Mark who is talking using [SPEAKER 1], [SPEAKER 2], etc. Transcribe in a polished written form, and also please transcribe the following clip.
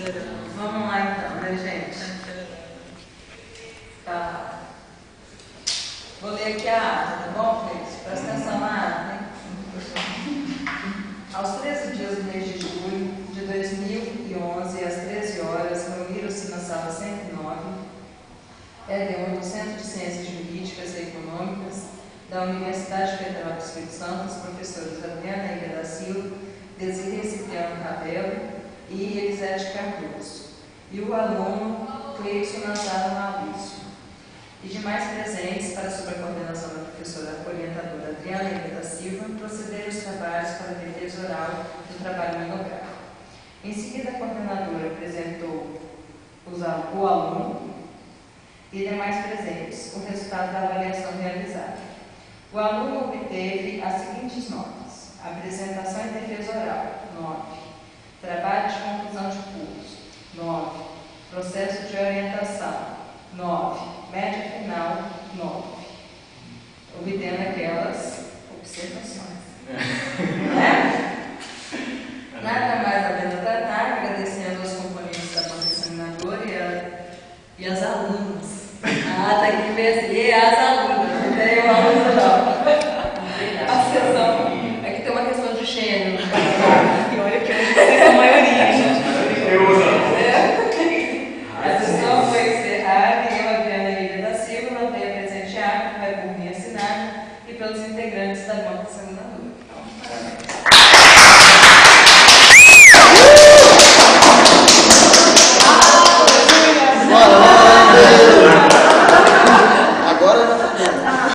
[SPEAKER 1] Vamos lá então, né, gente? Tá. Vou ler aqui a ata, tá bom, Cleiton? Presta atenção na ata, hein? Aos 13 dias do mês de julho de 2011, às 13 horas, reuniram-se na sala 109, ED1 do Centro de Ciências Jurídicas e Econômicas da Universidade Federal do Espírito Santo, os professores Adriana Eira da Silva, Desirê Cipriano Cabello e Elisete Cardoso, e o aluno Cleison Nazaro Maurício, e demais presentes para, sob a coordenação da professora orientadora Adriana Eira da Silva, proceder os trabalhos para a defesa oral do trabalho monográfico. Em seguida, a coordenadora apresentou o aluno e demais presentes o resultado da avaliação realizada. O aluno obteve as seguintes notas: apresentação e defesa oral, 9. Trabalho de conclusão de curso, 9. Processo de orientação, 9. Média final, 9. Obtendo aquelas observações. Né? Nada mais havendo a tratar, agradecendo aos componentes da banca examinadora e as alunas. Ah, tá aqui e as alunas, não tem o aluno não. A sessão. É que tem uma questão de gênero. E olha que hoje tem a maioria, gente. A sessão foi encerrada e eu, Adriana Eira da Silva, notei a presente ata que vai por mim assinada e pelos integrantes da banca examinadora.